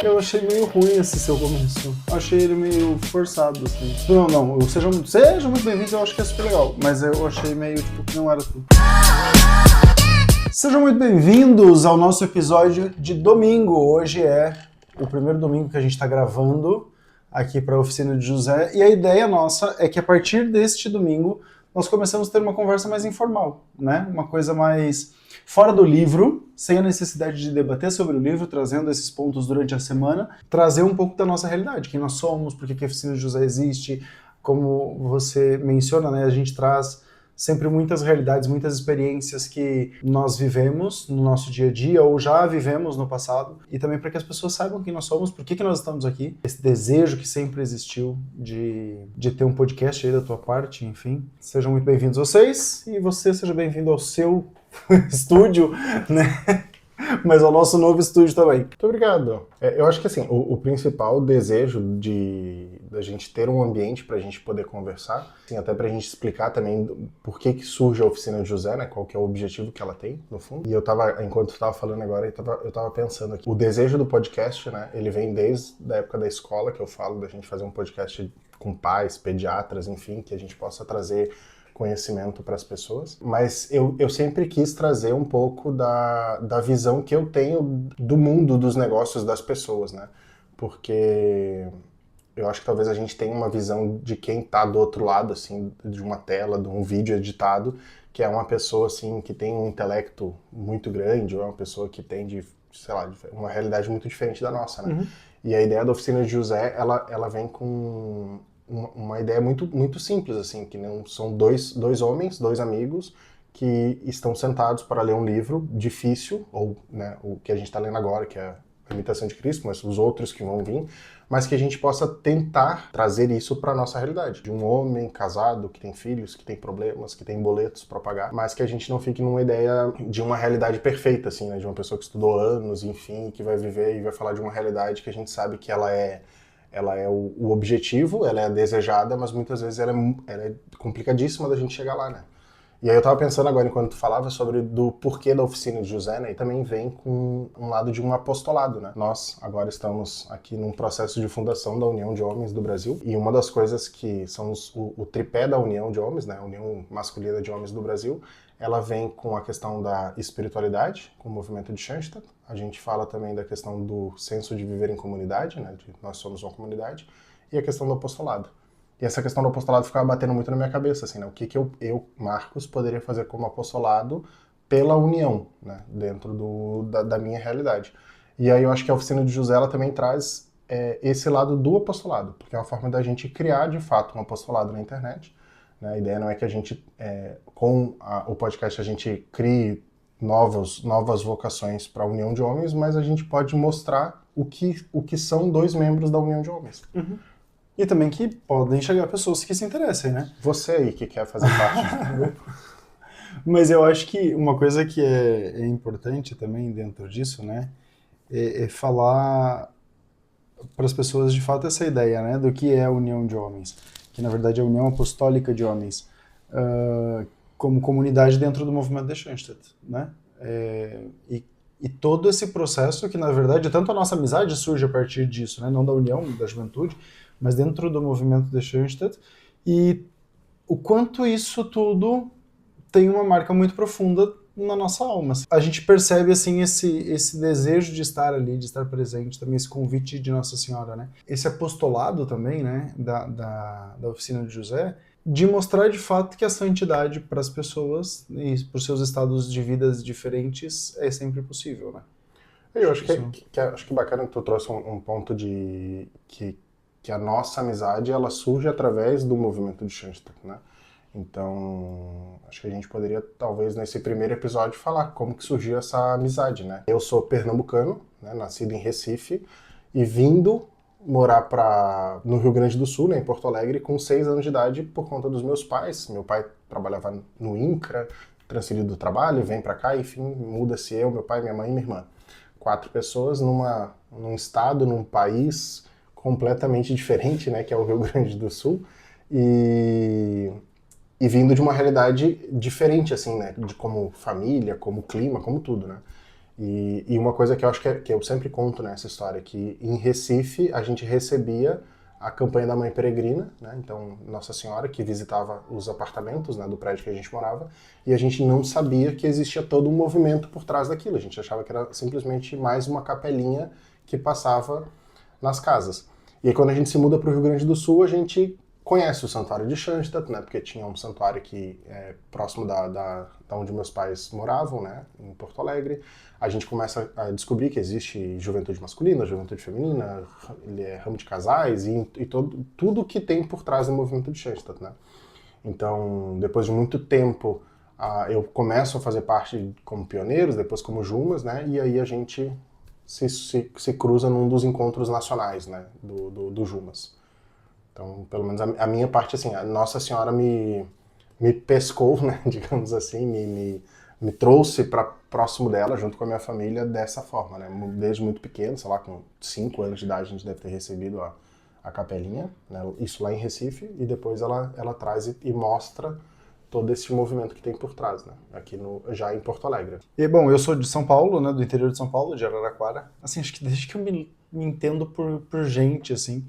Eu achei meio ruim esse seu começo. Eu achei ele meio forçado, assim. Não, seja muito bem-vindo, eu acho que é super legal. Mas eu achei meio, tipo, que não era tudo. Sejam muito bem-vindos ao nosso episódio de domingo. Hoje é o primeiro domingo que a gente está gravando aqui para a Oficina de José. E a ideia nossa é que a partir deste domingo nós começamos a ter uma conversa mais informal, né? Uma coisa mais fora do livro, sem a necessidade de debater sobre o livro, trazendo esses pontos durante a semana, trazer um pouco da nossa realidade, quem nós somos, por que a Oficina de José existe, como você menciona, né? A gente traz sempre muitas realidades, muitas experiências que nós vivemos no nosso dia a dia ou já vivemos no passado, e também para que as pessoas saibam quem nós somos, por que nós estamos aqui, esse desejo que sempre existiu de ter um podcast aí da tua parte, enfim. Sejam muito bem-vindos vocês, e você seja bem-vindo ao seu estúdio, né? Mas ao nosso novo estúdio também. Muito obrigado. Eu acho que assim, o principal desejo da gente ter um ambiente para a gente poder conversar, assim, até para a gente explicar também por que surge a Oficina de José, né? Qual que é o objetivo que ela tem, no fundo. E enquanto tu tava falando agora, eu tava pensando aqui. O desejo do podcast, né? Ele vem desde a época da escola, que eu falo, da gente fazer um podcast com pais, pediatras, enfim, que a gente possa trazer conhecimento para as pessoas, mas eu sempre quis trazer um pouco da visão que eu tenho do mundo dos negócios das pessoas, né? Porque eu acho que talvez a gente tenha uma visão de quem está do outro lado, assim, de uma tela, de um vídeo editado, que é uma pessoa, assim, que tem um intelecto muito grande, ou é uma pessoa que tem, sei lá, uma realidade muito diferente da nossa, né? Uhum. E a ideia da Oficina de José, ela vem com uma ideia muito, muito simples, assim, que não são dois homens, dois amigos, que estão sentados para ler um livro difícil, ou né, o que a gente está lendo agora, que é a Imitação de Cristo, mas os outros que vão vir, mas que a gente possa tentar trazer isso para a nossa realidade. De um homem casado, que tem filhos, que tem problemas, que tem boletos para pagar, mas que a gente não fique numa ideia de uma realidade perfeita, assim, né, de uma pessoa que estudou anos, enfim, que vai viver e vai falar de uma realidade que a gente sabe que ela é o objetivo, ela é a desejada, mas muitas vezes ela é complicadíssima da gente chegar lá, né? E aí eu tava pensando agora, enquanto tu falava, sobre do porquê da Oficina de José, né? E também vem com um lado de um apostolado, né? Nós agora estamos aqui num processo de fundação da União de Homens do Brasil, e uma das coisas que são o tripé da União de Homens, né? A União Masculina de Homens do Brasil, ela vem com a questão da espiritualidade, com o movimento de Schoenstatt. A gente fala também da questão do senso de viver em comunidade, né? De nós somos uma comunidade, e a questão do apostolado. E essa questão do apostolado ficava batendo muito na minha cabeça, assim, né? O que eu, Marcos, poderia fazer como apostolado pela união, né? Dentro da minha realidade. E aí eu acho que a Oficina de José, ela também traz esse lado do apostolado, porque é uma forma da gente criar, de fato, um apostolado na internet. Né? A ideia não é que a gente, com o podcast, a gente crie novas vocações para a União de Homens, mas a gente pode mostrar o que são dois membros da União de Homens. Uhum. E também que podem chegar pessoas que se interessem, né? Você aí que quer fazer parte do grupo. Mas eu acho que uma coisa que é importante também dentro disso, né? É falar para as pessoas de fato essa ideia, né? Do que é a União de Homens. Que na verdade é a União Apostólica de Homens. Como comunidade dentro do movimento de Schoenstatt, né? E todo esse processo que, na verdade, tanto a nossa amizade surge a partir disso, né? Não da união, da juventude, mas dentro do movimento de Schoenstatt, e o quanto isso tudo tem uma marca muito profunda na nossa alma. A gente percebe, assim, esse desejo de estar ali, de estar presente, também esse convite de Nossa Senhora, né? Esse apostolado também, né, da Oficina de José, de mostrar de fato que a santidade para as pessoas e para os seus estados de vidas diferentes é sempre possível, né? Eu acho que bacana que tu trouxe um ponto de que a nossa amizade ela surge através do movimento de Schoenstatt, né? Então, acho que a gente poderia, talvez, nesse primeiro episódio, falar como que surgiu essa amizade, né? Eu sou pernambucano, né, nascido em Recife, e vindo morar no Rio Grande do Sul, né, em Porto Alegre, com 6 anos de idade, por conta dos meus pais. Meu pai trabalhava no INCRA, transferido do trabalho, vem pra cá, enfim, muda-se eu, meu pai, minha mãe e minha irmã. 4 pessoas num estado, num país completamente diferente, né, que é o Rio Grande do Sul, e vindo de uma realidade diferente, assim, né, de como família, como clima, como tudo, né. E uma coisa que eu acho que eu sempre conto nessa história, que em Recife a gente recebia a campanha da Mãe Peregrina, né? Então Nossa Senhora que visitava os apartamentos, né, do prédio que a gente morava, e a gente não sabia que existia todo um movimento por trás daquilo. A gente achava que era simplesmente mais uma capelinha que passava nas casas. E aí quando a gente se muda para o Rio Grande do Sul, a gente conhece o Santuário de Schanstatt, né? Porque tinha um santuário aqui próximo da onde meus pais moravam, né? Em Porto Alegre. A gente começa a descobrir que existe juventude masculina, juventude feminina, ramo de casais e tudo que tem por trás do movimento de Schanstatt, né? Então, depois de muito tempo, eu começo a fazer parte como pioneiros, depois como Jumas, né? E aí a gente se cruza num dos encontros nacionais, né? Do Jumas. Então, pelo menos a minha parte, assim, a Nossa Senhora me pescou, né? Digamos assim, me trouxe para próximo dela, junto com a minha família, dessa forma, né? Desde muito pequeno, sei lá, com 5 anos de idade, a gente deve ter recebido a capelinha, né? Isso lá em Recife, e depois ela traz e mostra todo esse movimento que tem por trás, né? Aqui já em Porto Alegre. E, bom, eu sou de São Paulo, né, do interior de São Paulo, de Araraquara. Assim, acho que desde que eu me entendo por gente, assim,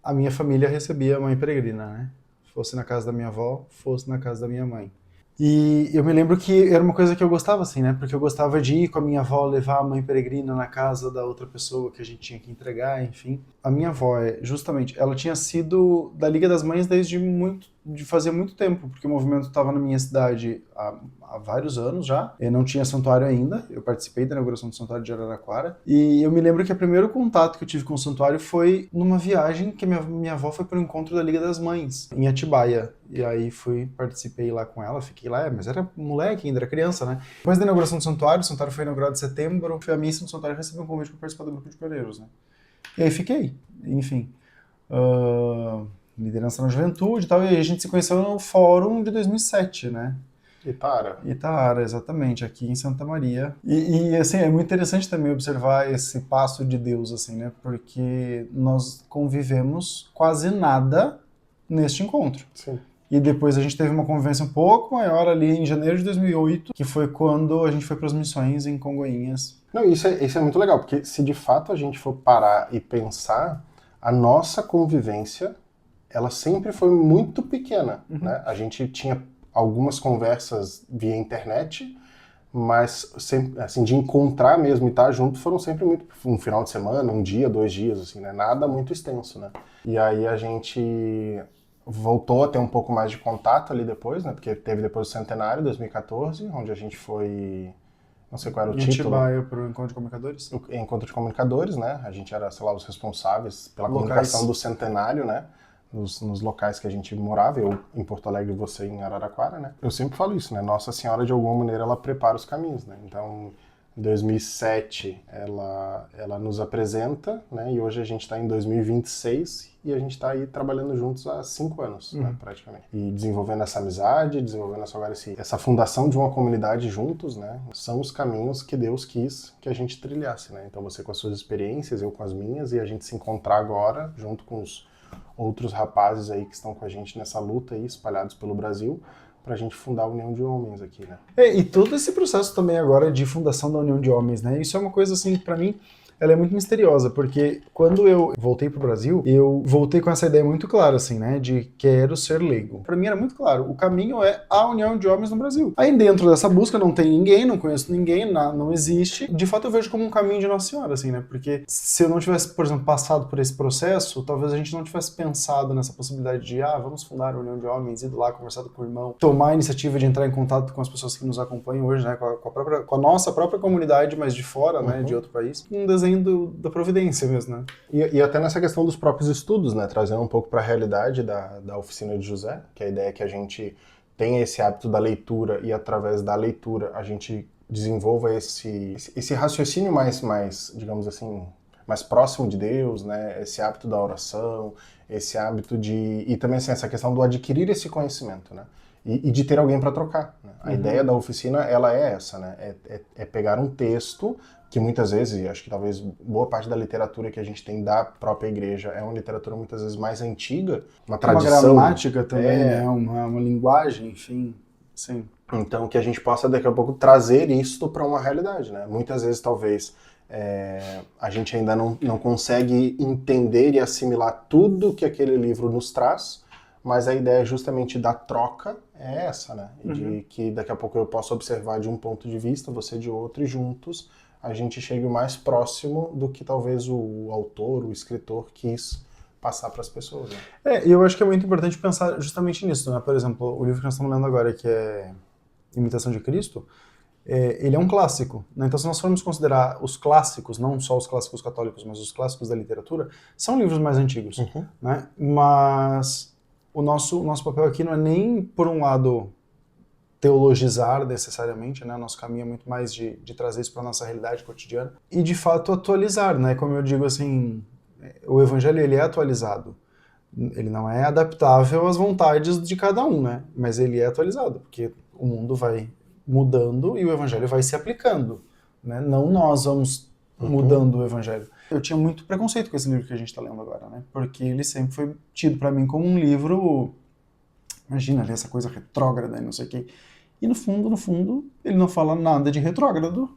a minha família recebia a Mãe Peregrina, né? Fosse na casa da minha avó, fosse na casa da minha mãe. E eu me lembro que era uma coisa que eu gostava, assim, né? Porque eu gostava de ir com a minha avó, levar a Mãe Peregrina na casa da outra pessoa que a gente tinha que entregar, enfim. A minha avó, justamente, ela tinha sido da Liga das Mães de fazia muito tempo, porque o movimento estava na minha cidade há vários anos já. Eu não tinha santuário ainda, eu participei da inauguração do santuário de Araraquara. E eu me lembro que o primeiro contato que eu tive com o santuário foi numa viagem que minha avó foi para o encontro da Liga das Mães, em Atibaia. E aí participei lá com ela, fiquei lá, mas era moleque ainda, era criança, né? Depois da inauguração do santuário, o santuário foi inaugurado em setembro, fui à missa no santuário e recebi um convite para participar do grupo de pioneiros, né? E aí fiquei, enfim. Liderança na juventude e tal, e aí a gente se conheceu no fórum de 2007, né? Itaara, exatamente, aqui em Santa Maria. Assim, é muito interessante também observar esse passo de Deus, assim, né? Porque nós convivemos quase nada neste encontro. Sim. E depois a gente teve uma convivência um pouco maior ali em janeiro de 2008, que foi quando a gente foi para as missões em Congonhas. Não, isso é muito legal, porque se de fato a gente for parar e pensar, a nossa convivência, ela sempre foi muito pequena, né? A gente tinha algumas conversas via internet, mas sempre, assim, de encontrar mesmo e estar junto foram sempre muito um final de semana, um dia, 2 dias, assim, né? Nada muito extenso, né? E aí a gente voltou a ter um pouco mais de contato ali depois, né? Porque teve depois o centenário, 2014, onde a gente foi, não sei qual era o Em título. Atibaia para o Encontro de Comunicadores. Encontro de comunicadores, né? A gente era, sei lá, os responsáveis pela Locais. comunicação do centenário, né? Nos locais que a gente morava, eu em Porto Alegre e você em Araraquara, né? Eu sempre falo isso, né? Nossa Senhora, de alguma maneira, ela prepara os caminhos, né? Então, em 2007, ela nos apresenta, né? E hoje a gente está em 2026 e a gente está aí trabalhando juntos há 5 anos, né? Praticamente. E desenvolvendo essa amizade, desenvolvendo essa fundação de uma comunidade juntos, né? São os caminhos que Deus quis que a gente trilhasse, né? Então, você com as suas experiências, eu com as minhas, e a gente se encontrar agora, junto com os outros rapazes aí que estão com a gente nessa luta aí, espalhados pelo Brasil, para a gente fundar a União de Homens aqui, né? E todo esse processo também agora de fundação da União de Homens, né? Isso é uma coisa assim, para mim, ela é muito misteriosa, porque quando eu voltei pro Brasil, eu voltei com essa ideia muito clara, assim, né, de quero ser leigo. Para mim era muito claro, o caminho é a União de Homens no Brasil. Aí dentro dessa busca não tem ninguém, não conheço ninguém, não existe. De fato eu vejo como um caminho de Nossa Senhora, assim, né, porque se eu não tivesse, por exemplo, passado por esse processo, talvez a gente não tivesse pensado nessa possibilidade de, vamos fundar a União de Homens, ir lá conversar com o irmão, tomar a iniciativa de entrar em contato com as pessoas que nos acompanham hoje, né, com a nossa própria comunidade, mas de fora, né, de outro país, um desenho da providência mesmo, né? E até nessa questão dos próprios estudos, né? Trazendo um pouco para a realidade da oficina de José, que a ideia é que a gente tenha esse hábito da leitura e através da leitura a gente desenvolva esse raciocínio mais, digamos assim, mais próximo de Deus, né? Esse hábito da oração, esse hábito e também assim, essa questão do adquirir esse conhecimento, né? E de ter alguém para trocar, né? A ideia da oficina, ela é essa, né? É pegar um texto que muitas vezes, acho que talvez boa parte da literatura que a gente tem da própria igreja é uma literatura muitas vezes mais antiga, uma tradição. Uma gramática também, né? Uma linguagem, enfim. Sim. Então, que a gente possa daqui a pouco trazer isto para uma realidade, né? Muitas vezes, talvez, a gente ainda não consegue entender e assimilar tudo que aquele livro nos traz, mas a ideia justamente da troca é essa, né? De que daqui a pouco eu posso observar de um ponto de vista, você de outro, e juntos a gente chegue mais próximo do que talvez o autor, o escritor quis passar para as pessoas, né? E eu acho que é muito importante pensar justamente nisso, né? Por exemplo, o livro que nós estamos lendo agora, que é Imitação de Cristo, ele é um clássico, né? Então, se nós formos considerar os clássicos, não só os clássicos católicos, mas os clássicos da literatura, são livros mais antigos, né? Mas o nosso papel aqui não é nem, por um lado, teologizar necessariamente, né? Nosso caminho é muito mais de trazer isso para nossa realidade cotidiana e, de fato, atualizar, né? Como eu digo assim, o evangelho ele é atualizado. Ele não é adaptável às vontades de cada um, né? Mas ele é atualizado, porque o mundo vai mudando e o evangelho vai se aplicando, né? Não nós vamos mudando o evangelho. Eu tinha muito preconceito com esse livro que a gente está lendo agora, né? Porque ele sempre foi tido para mim como um livro, imagina, ali essa coisa retrógrada e não sei o quê. E no fundo, ele não fala nada de retrógrado,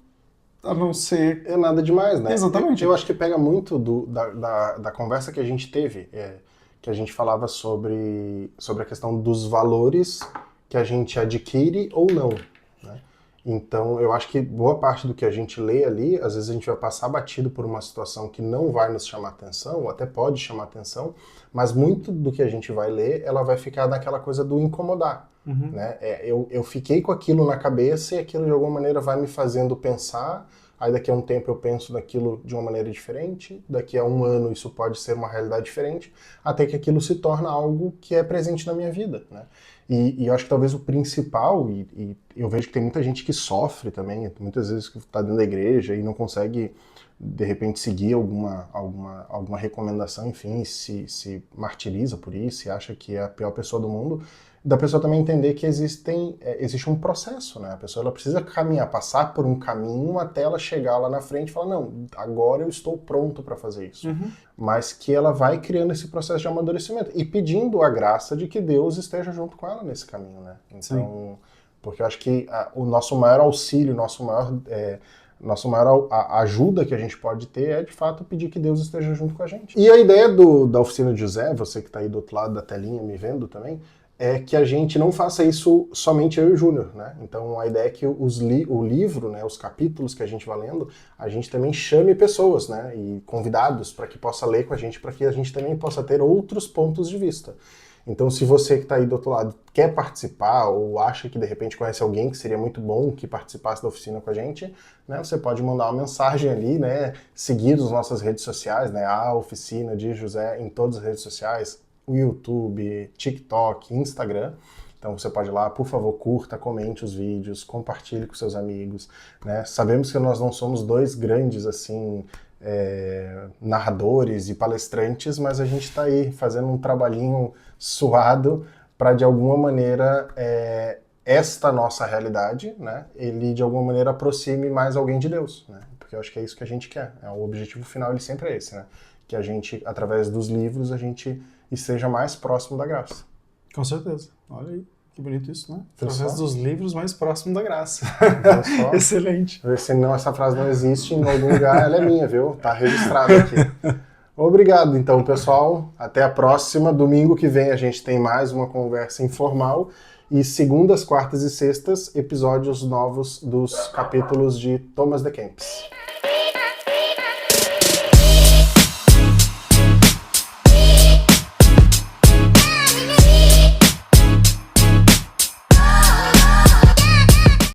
a não ser... É nada demais, né? Exatamente. Eu acho que pega muito da conversa que a gente teve, que a gente falava sobre a questão dos valores que a gente adquire ou não, né? Então, eu acho que boa parte do que a gente lê ali, às vezes a gente vai passar batido por uma situação que não vai nos chamar atenção, ou até pode chamar atenção, mas muito do que a gente vai ler, ela vai ficar naquela coisa do incomodar, né? Eu fiquei com aquilo na cabeça e aquilo de alguma maneira vai me fazendo pensar, aí daqui a um tempo eu penso naquilo de uma maneira diferente, daqui a um ano isso pode ser uma realidade diferente, até que aquilo se torna algo que é presente na minha vida, né? E eu acho que talvez o principal, e eu vejo que tem muita gente que sofre também, muitas vezes que está dentro da igreja e não consegue, de repente, seguir alguma recomendação, enfim, se martiriza por isso, e acha que é a pior pessoa do mundo, da pessoa também entender que existe um processo, né? A pessoa ela precisa caminhar, passar por um caminho até ela chegar lá na frente e falar, não, agora eu estou pronto para fazer isso. Mas que ela vai criando esse processo de amadurecimento e pedindo a graça de que Deus esteja junto com ela nesse caminho, né? Então, porque eu acho que o nosso maior auxílio, nossa maior ajuda que a gente pode ter é, de fato, pedir que Deus esteja junto com a gente. E a ideia da Oficina de José, você que está aí do outro lado da telinha me vendo também, é que a gente não faça isso somente eu e o Júnior, né? Então a ideia é que o livro, né, os capítulos que a gente vai lendo, a gente também chame pessoas, né, e convidados para que possa ler com a gente, para que a gente também possa ter outros pontos de vista. Então, se você que está aí do outro lado quer participar ou acha que de repente conhece alguém que seria muito bom que participasse da oficina com a gente, né, você pode mandar uma mensagem ali, né, seguir as nossas redes sociais, né, a Oficina de José em todas as redes sociais, o YouTube, TikTok, Instagram. Então você pode ir lá, por favor, curta, comente os vídeos, compartilhe com seus amigos, né? Sabemos que nós não somos dois grandes, assim, narradores e palestrantes, mas a gente está aí fazendo um trabalhinho suado para, de alguma maneira, esta nossa realidade, né? Ele, de alguma maneira, aproxime mais alguém de Deus, né? Porque eu acho que é isso que a gente quer. O objetivo final, ele sempre é esse, né? Que a gente, através dos livros, a gente esteja mais próximo da graça. Com certeza. Olha aí, que bonito isso, né? Através dos livros, mais próximo da graça. Excelente. Se não, essa frase não existe em algum lugar, ela é minha, viu? Tá registrada aqui. Obrigado, então, pessoal. Até a próxima. Domingo que vem a gente tem mais uma conversa informal. E segundas, quartas e sextas, episódios novos dos capítulos de Thomas de Kempis.